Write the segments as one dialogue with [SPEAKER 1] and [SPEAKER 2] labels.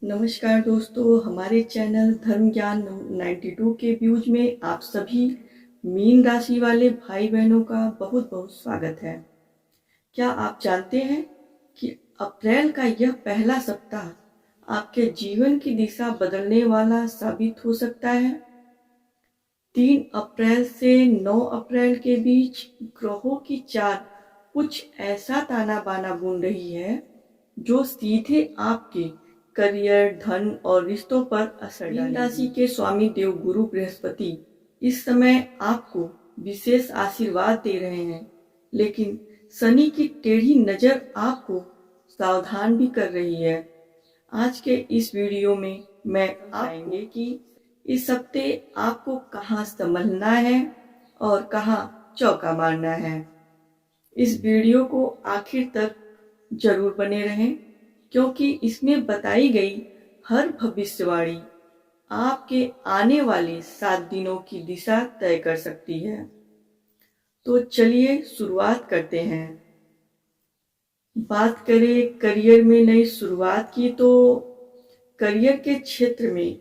[SPEAKER 1] नमस्कार दोस्तों, हमारे चैनल धर्म ज्ञान 92 के व्यूज में आप सभी मीन राशि वाले भाई बहनों का बहुत बहुत स्वागत है। क्या आप जानते हैं कि अप्रैल का यह पहला सप्ताह आपके जीवन की दिशा बदलने वाला साबित हो सकता है। 3 अप्रैल से 9 अप्रैल के बीच ग्रहों की चाल कुछ ऐसा ताना बाना बुन रही है जो सीधे आपके करियर, धन और रिश्तों पर असर डालेगी। मीन राशि के स्वामी देव गुरु बृहस्पति इस समय आपको विशेष आशीर्वाद दे रहे हैं, लेकिन शनि की टेढ़ी नजर आपको सावधान भी कर रही है। आज के इस वीडियो में मैं बताएंगे कि इस हफ्ते आपको कहाँ संभलना है और कहाँ चौका मारना है। इस वीडियो को आखिर तक जरूर बने रहें, क्योंकि इसमें बताई गई हर भविष्यवाणी आपके आने वाले 7 दिनों की दिशा तय कर सकती है। तो चलिए शुरुआत करते हैं। बात करें करियर में नई शुरुआत की, तो करियर के क्षेत्र में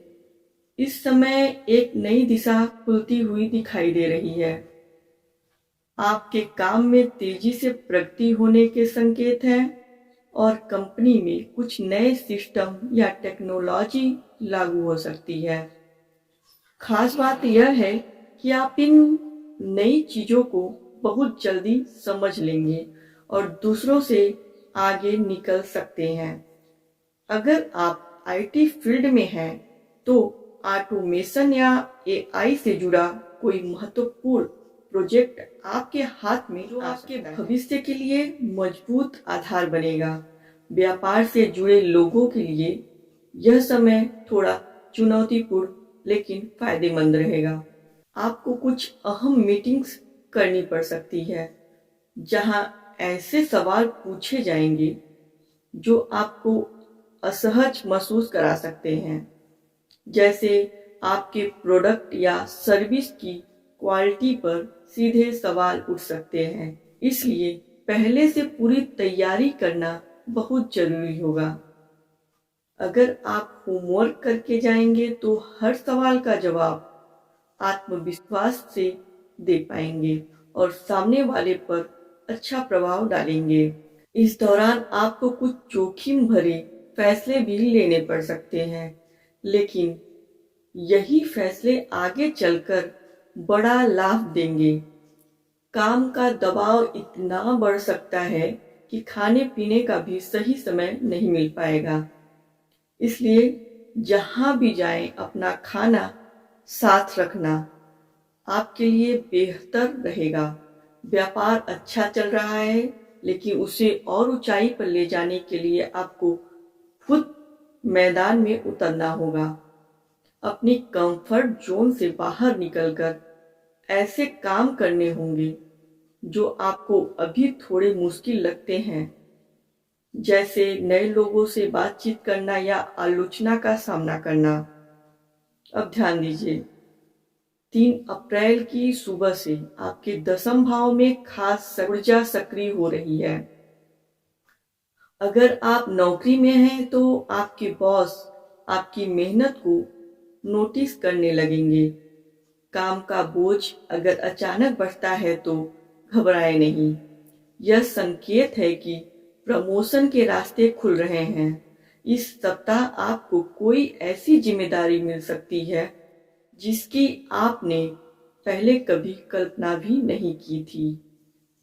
[SPEAKER 1] इस समय एक नई दिशा खुलती हुई दिखाई दे रही है। आपके काम में तेजी से प्रगति होने के संकेत हैं और कंपनी में कुछ नए सिस्टम या टेक्नोलॉजी लागू हो सकती है। खास बात यह है कि आप इन नई चीजों को बहुत जल्दी समझ लेंगे और दूसरों से आगे निकल सकते हैं। अगर आप आईटी फील्ड में हैं तो ऑटोमेशन या एआई से जुड़ा कोई महत्वपूर्ण प्रोजेक्ट आपके हाथ में जो आपके भविष्य के लिए मजबूत आधार बनेगा। व्यापार से जुड़े लोगों के लिए यह समय थोड़ा चुनौतीपूर्ण लेकिन फायदेमंद रहेगा। आपको कुछ अहम मीटिंग्स करनी पड़ सकती है, जहां ऐसे सवाल पूछे जाएंगे जो आपको असहज महसूस करा सकते हैं, जैसे आपके प्रोडक्ट या सर्विस की क्वालिटी पर सीधे सवाल उठ सकते हैं। इसलिए पहले से पूरी तैयारी करना बहुत जरूरी होगा। अगर आप होमवर्क करके जाएंगे तो हर सवाल का जवाब आत्मविश्वास से दे पाएंगे और सामने वाले पर अच्छा प्रभाव डालेंगे। इस दौरान आपको कुछ जोखिम भरे फैसले भी लेने पड़ सकते हैं, लेकिन यही फैसले आगे चलकर बड़ा लाभ देंगे। काम का दबाव इतना बढ़ सकता है कि खाने पीने का भी सही समय नहीं मिल पाएगा। इसलिए जहां भी जाएं अपना खाना साथ रखना आपके लिए बेहतर रहेगा। व्यापार अच्छा चल रहा है, लेकिन उसे और ऊंचाई पर ले जाने के लिए आपको खुद मैदान में उतरना होगा। अपनी कंफर्ट जोन से बाहर निकलकर ऐसे काम करने होंगे जो आपको अभी थोड़े मुश्किल लगते हैं, जैसे नए लोगों से बातचीत करना या आलोचना का सामना करना। अब ध्यान दीजिए, 3 अप्रैल की सुबह से आपके 10वें भाव में खास ऊर्जा सक्रिय हो रही है। अगर आप नौकरी में हैं तो आपके बॉस आपकी मेहनत को नोटिस करने लगेंगे। काम का बोझ अगर अचानक बढ़ता है तो घबराए नहीं। यह संकेत है कि प्रमोशन के रास्ते खुल रहे हैं। इस सप्ताह आपको कोई ऐसी जिम्मेदारी मिल सकती है जिसकी आपने पहले कभी कल्पना भी नहीं की थी।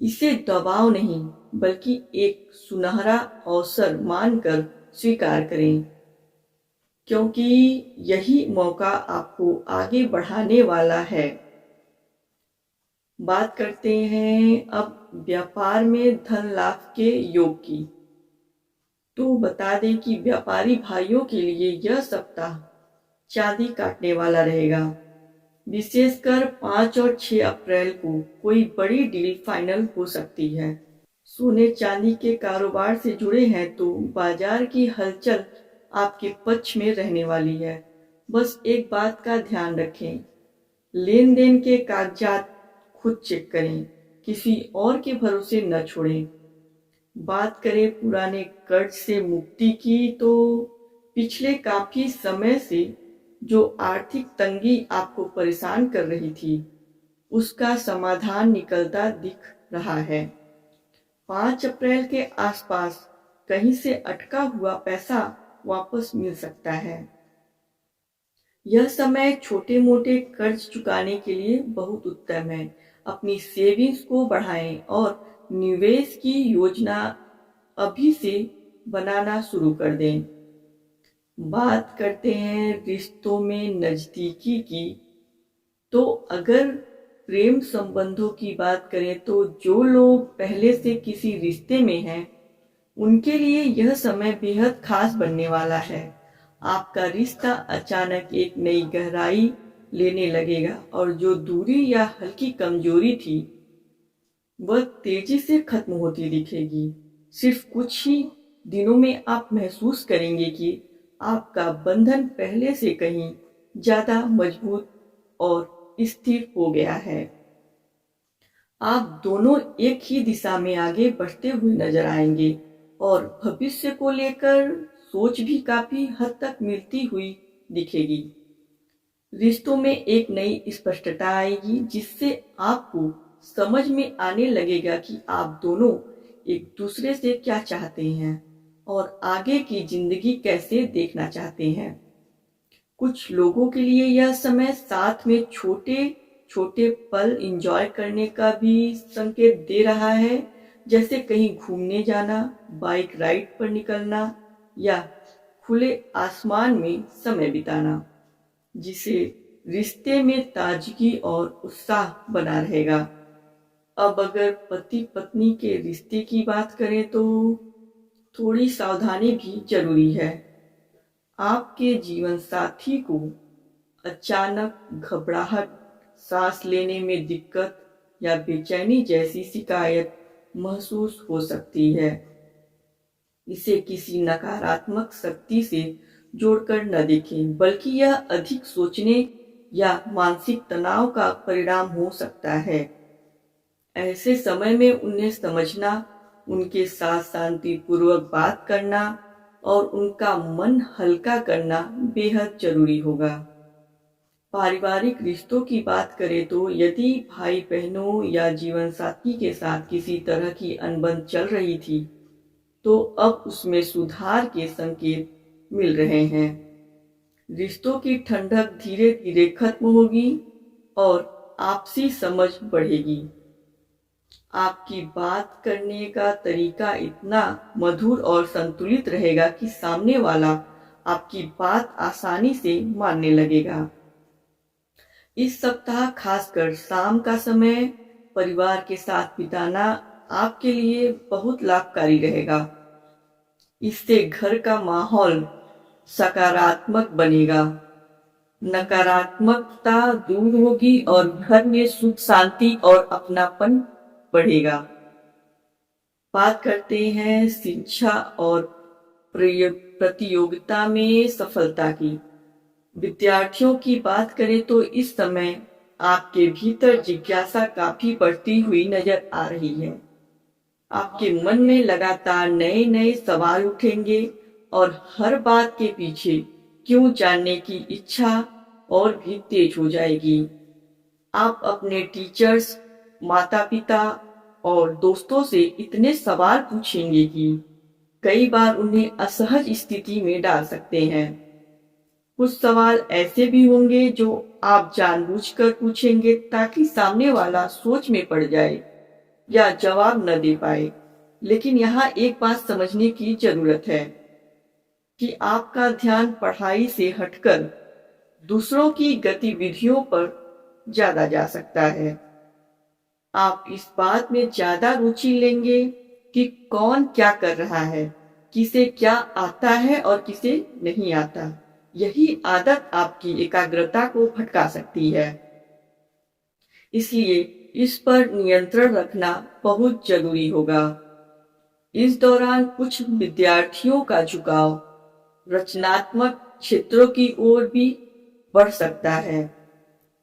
[SPEAKER 1] इसे दबाव नहीं बल्कि एक सुनहरा अवसर मानकर स्वीकार करें, क्योंकि यही मौका आपको आगे बढ़ाने वाला है। बात करते हैं अब व्यापार में धन लाभ के योग की। तो बता दें कि व्यापारी भाइयों के लिए यह सप्ताह चांदी काटने वाला रहेगा। विशेषकर 5 और 6 अप्रैल को कोई बड़ी डील फाइनल हो सकती है। सोने चांदी के कारोबार से जुड़े हैं तो बाजार की हलचल आपके पक्ष में रहने वाली है। बस एक बात का ध्यान रखें, लेन देन के कागजात खुद चेक करें, किसी और के भरोसे न छोड़ें। बात करें पुराने कर्ज से मुक्ति की, तो पिछले काफी समय से जो आर्थिक तंगी आपको परेशान कर रही थी, उसका समाधान निकलता दिख रहा है। 5 अप्रैल के आसपास कहीं से अटका हुआ पैसा वापस मिल सकता है। यह समय छोटे मोटे कर्ज चुकाने के लिए बहुत उत्तम है। अपनी सेविंग्स को बढ़ाएं और निवेश की योजना अभी से बनाना शुरू कर दें। बात करते हैं रिश्तों में नजदीकी की। तो अगर प्रेम संबंधों की बात करें तो जो लोग पहले से किसी रिश्ते में हैं, उनके लिए यह समय बेहद खास बनने वाला है। आपका रिश्ता अचानक एक नई गहराई लेने लगेगा और जो दूरी या हल्की कमजोरी थी, वह तेजी से खत्म होती दिखेगी। सिर्फ कुछ ही दिनों में आप महसूस करेंगे कि आपका बंधन पहले से कहीं ज्यादा मजबूत और स्थिर हो गया है। आप दोनों एक ही दिशा में आगे बढ़ते हुए नजर आएंगे और भविष्य को लेकर सोच भी काफी हद तक मिलती हुई दिखेगी। रिश्तों में एक नई स्पष्टता आएगी जिससे आपको समझ में आने लगेगा कि आप दोनों एक दूसरे से क्या चाहते हैं और आगे की जिंदगी कैसे देखना चाहते हैं। कुछ लोगों के लिए यह समय साथ में छोटे छोटे पल एंजॉय करने का भी संकेत दे रहा है, जैसे कहीं घूमने जाना, बाइक राइड पर निकलना या खुले आसमान में समय बिताना, जिसे रिश्ते में ताजगी और उत्साह बना रहेगा। अब अगर पति पत्नी के रिश्ते की बात करें तो थोड़ी सावधानी भी जरूरी है। आपके जीवन साथी को अचानक घबराहट, सांस लेने में दिक्कत या बेचैनी जैसी शिकायत महसूस हो सकती है। इसे किसी नकारात्मक शक्ति से जोड़कर न देखें, बल्कि यह अधिक सोचने या मानसिक तनाव का परिणाम हो सकता है। ऐसे समय में उन्हें समझना, उनके साथ शांतिपूर्वक बात करना और उनका मन हल्का करना बेहद जरूरी होगा। पारिवारिक रिश्तों की बात करें तो यदि भाई बहनों या जीवन साथी के साथ किसी तरह की अनबन चल रही थी, तो अब उसमें सुधार के संकेत मिल रहे हैं। रिश्तों की ठंडक धीरे धीरे खत्म होगी और आपसी समझ बढ़ेगी। आपकी बात करने का तरीका इतना मधुर और संतुलित रहेगा कि सामने वाला आपकी बात आसानी से मानने लगेगा। इस सप्ताह खासकर शाम का समय परिवार के साथ बिताना आपके लिए बहुत लाभकारी रहेगा। इससे घर का माहौल सकारात्मक बनेगा, नकारात्मकता दूर होगी और घर में सुख शांति और अपनापन बढ़ेगा। बात करते हैं शिक्षा और प्रतियोगिता में सफलता की। विद्यार्थियों की बात करें तो इस समय आपके भीतर जिज्ञासा काफी बढ़ती हुई नजर आ रही है। आपके मन में लगातार नए नए सवाल उठेंगे और हर बात के पीछे क्यों जानने की इच्छा और भी तेज हो जाएगी। आप अपने टीचर्स, माता पिता और दोस्तों से इतने सवाल पूछेंगे कि कई बार उन्हें असहज स्थिति में डाल सकते हैं। कुछ सवाल ऐसे भी होंगे जो आप जानबूझकर पूछेंगे ताकि सामने वाला सोच में पड़ जाए या जवाब न दे पाए। लेकिन यहाँ एक बात समझने की जरूरत है कि आपका ध्यान पढ़ाई से हटकर दूसरों की गतिविधियों पर ज्यादा जा सकता है। आप इस बात में ज्यादा रुचि लेंगे कि कौन क्या कर रहा है, किसे क्या आता है और किसे नहीं आता। यही आदत आपकी एकाग्रता को भटका सकती है। इसलिए इस पर नियंत्रण रखना बहुत जरूरी होगा। इस दौरान कुछ विद्यार्थियों का झुकाव रचनात्मक क्षेत्रों की ओर भी बढ़ सकता है।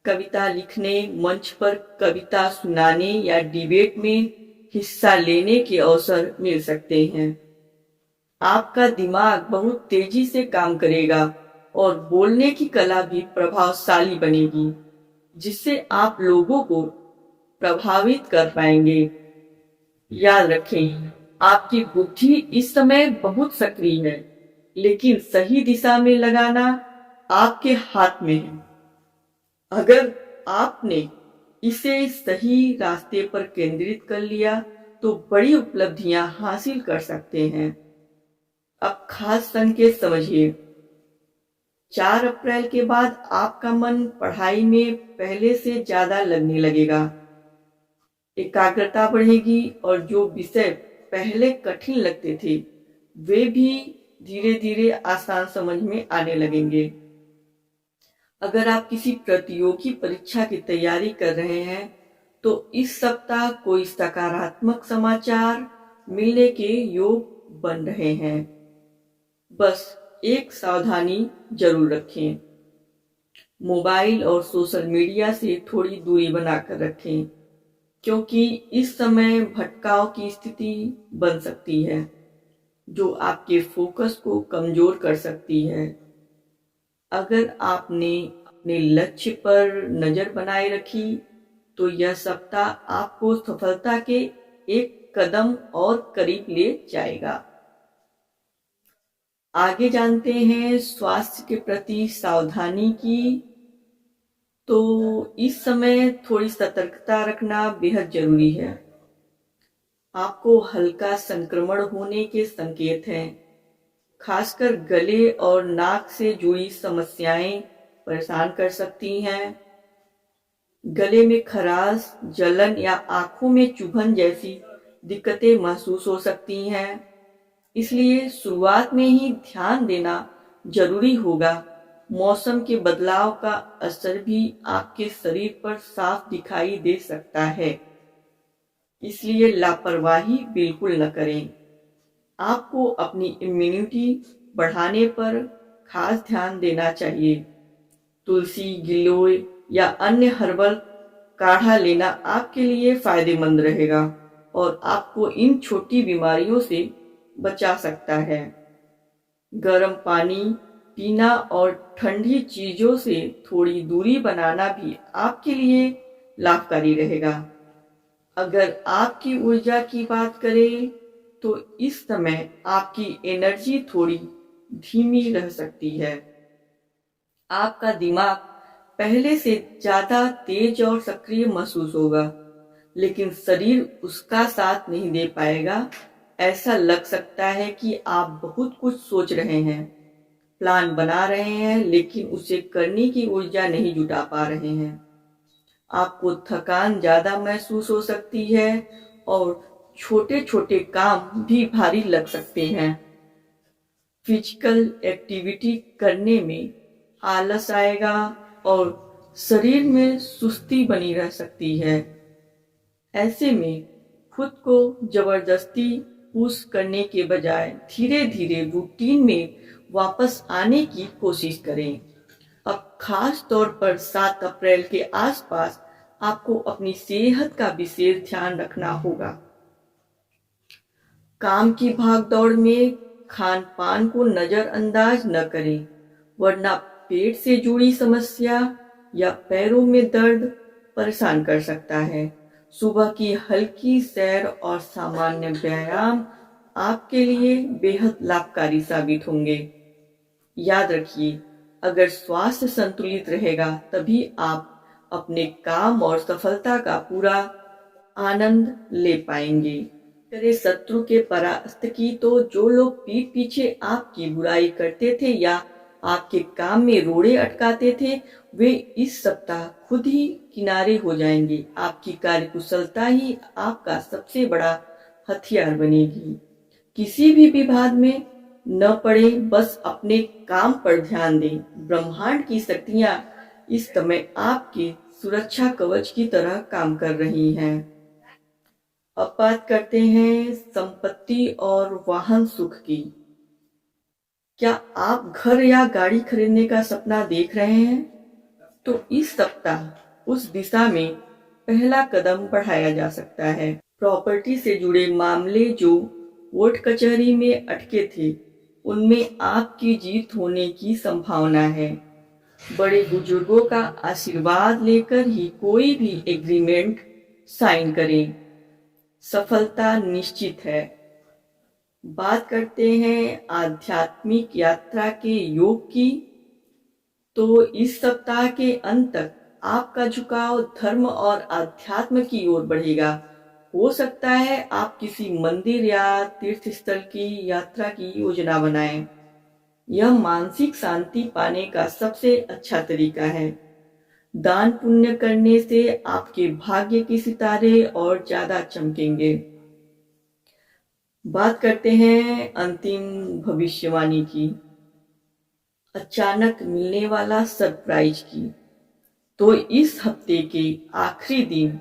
[SPEAKER 1] कविता लिखने, मंच पर कविता सुनाने या डिबेट में हिस्सा लेने के अवसर मिल सकते हैं। आपका दिमाग बहुत तेजी से काम करेगा और बोलने की कला भी प्रभावशाली बनेगी, जिससे आप लोगों को प्रभावित कर पाएंगे। याद रखें, आपकी बुद्धि इस समय बहुत सक्रिय है, लेकिन सही दिशा में लगाना आपके हाथ में है। अगर आपने इसे सही रास्ते पर केंद्रित कर लिया तो बड़ी उपलब्धियां हासिल कर सकते हैं। अब खास संकेत समझिए। 4 अप्रैल के बाद आपका मन पढ़ाई में पहले से ज्यादा लगने लगेगा, एकाग्रता बढ़ेगी और जो विषय पहले कठिन लगते थे वे भी धीरे धीरे आसान समझ में आने लगेंगे। अगर आप किसी प्रतियोगी परीक्षा की तैयारी कर रहे हैं तो इस सप्ताह कोई सकारात्मक समाचार मिलने के योग बन रहे हैं। बस एक सावधानी जरूर रखें, मोबाइल और सोशल मीडिया से थोड़ी दूरी बनाकर रखें, क्योंकि इस समय भटकाव की स्थिति बन सकती है जो आपके फोकस को कमजोर कर सकती है। अगर आपने अपने लक्ष्य पर नजर बनाए रखी तो यह सप्ताह आपको सफलता के एक कदम और करीब ले जाएगा। आगे जानते हैं स्वास्थ्य के प्रति सावधानी की। तो इस समय थोड़ी सतर्कता रखना बेहद जरूरी है। आपको हल्का संक्रमण होने के संकेत हैं, खासकर गले और नाक से जुड़ी समस्याएं परेशान कर सकती हैं। गले में खराश, जलन या आंखों में चुभन जैसी दिक्कतें महसूस हो सकती हैं। इसलिए शुरुआत में ही ध्यान देना जरूरी होगा। मौसम के बदलाव का असर भी आपके शरीर पर साफ दिखाई दे सकता है, इसलिए लापरवाही बिल्कुल न करें। आपको अपनी इम्यूनिटी बढ़ाने पर खास ध्यान देना चाहिए। तुलसी, गिलोय या अन्य हर्बल काढ़ा लेना आपके लिए फायदेमंद रहेगा और आपको इन छोटी बीमारियों से बचा सकता है। गर्म पानी पीना और ठंडी चीजों से थोड़ी दूरी बनाना भी आपके लिए लाभकारी रहेगा। अगर आपकी ऊर्जा की बात करें तो इस समय आपकी एनर्जी थोड़ी धीमी रह सकती है। आपका दिमाग पहले से ज्यादा तेज और सक्रिय महसूस होगा, लेकिन शरीर उसका साथ नहीं दे पाएगा। ऐसा लग सकता है कि आप बहुत कुछ सोच रहे हैं, प्लान बना रहे हैं, लेकिन उसे करने की ऊर्जा नहीं जुटा पा रहे हैं। आपको थकान ज्यादा महसूस हो सकती है और छोटे छोटे काम भी भारी लग सकते हैं। फिजिकल एक्टिविटी करने में आलस आएगा और शरीर में सुस्ती बनी रह सकती है। ऐसे में खुद को जबरदस्ती पुश करने के बजाय धीरे धीरे रूटीन में वापस आने की कोशिश करें। अब खास तौर पर 7 अप्रैल के आसपास आपको अपनी सेहत का विशेष ध्यान रखना होगा। काम की भागदौड़ में खान पान को नजरअंदाज न करें, वरना पेट से जुड़ी समस्या या पैरों में दर्द परेशान कर सकता है। सुबह की हल्की सैर और सामान्य व्यायाम आपके लिए बेहद लाभकारी साबित होंगे। याद रखिए, अगर स्वास्थ्य संतुलित रहेगा तभी आप अपने काम और सफलता का पूरा आनंद ले पाएंगे। करे शत्रु के परास्त की तो जो लोग पीठ पीछे आपकी बुराई करते थे या आपके काम में रोड़े अटकाते थे, वे इस सप्ताह खुद ही किनारे हो जाएंगे। आपकी कार्यकुशलता ही आपका सबसे बड़ा हथियार बनेगी। किसी भी विवाद में न पड़े, बस अपने काम पर ध्यान दें। ब्रह्मांड की शक्तियां इस समय आपके सुरक्षा कवच की तरह काम कर रही हैं। अब बात करते हैं संपत्ति और वाहन सुख की। क्या आप घर या गाड़ी खरीदने का सपना देख रहे हैं? तो इस सप्ताह उस दिशा में पहला कदम बढ़ाया जा सकता है। प्रॉपर्टी से जुड़े मामले जो कोर्ट कचहरी में अटके थे, उनमें आपकी जीत होने की संभावना है। बड़े बुजुर्गों का आशीर्वाद लेकर ही कोई भी एग्रीमेंट साइन करें, सफलता निश्चित है। बात करते हैं आध्यात्मिक यात्रा के योग की, तो इस सप्ताह के अंत तक आपका झुकाव धर्म और आध्यात्म की ओर बढ़ेगा। हो सकता है आप किसी मंदिर या तीर्थ स्थल की यात्रा की योजना बनाएं। यह मानसिक शांति पाने का सबसे अच्छा तरीका है। दान पुण्य करने से आपके भाग्य के सितारे और ज्यादा चमकेंगे। बात करते हैं अंतिम भविष्यवाणी की, अचानक मिलने वाला सरप्राइज की। तो इस हफ्ते के आखिरी दिन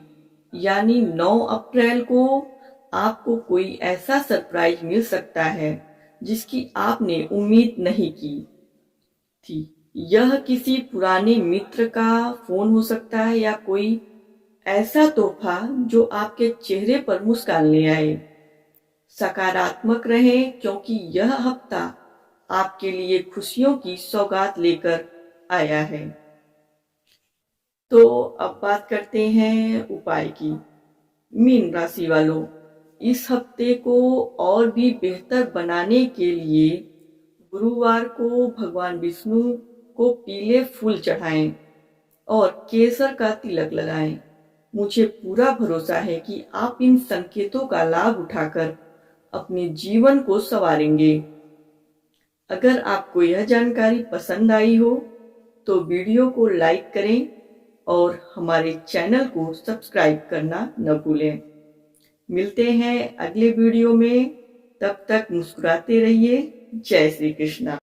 [SPEAKER 1] यानी 9 अप्रैल को आपको कोई ऐसा सरप्राइज मिल सकता है जिसकी आपने उम्मीद नहीं की थी। यह किसी पुराने मित्र का फोन हो सकता है या कोई ऐसा तोहफा जो आपके चेहरे पर मुस्कान ले आए। सकारात्मक रहें क्योंकि यह हफ्ता आपके लिए खुशियों की सौगात लेकर आया है। तो अब बात करते हैं उपाय की। मीन राशि वालों, इस हफ्ते को और भी बेहतर बनाने के लिए गुरुवार को भगवान विष्णु को पीले फूल चढ़ाएं और केसर का तिलक लगाएं। मुझे पूरा भरोसा है कि आप इन संकेतों का लाभ उठाकर अपने जीवन को संवारेंगे। अगर आपको यह जानकारी पसंद आई हो तो वीडियो को लाइक करें और हमारे चैनल को सब्सक्राइब करना न भूलें। मिलते हैं अगले वीडियो में, तब तक मुस्कुराते रहिए। जय श्री कृष्णा।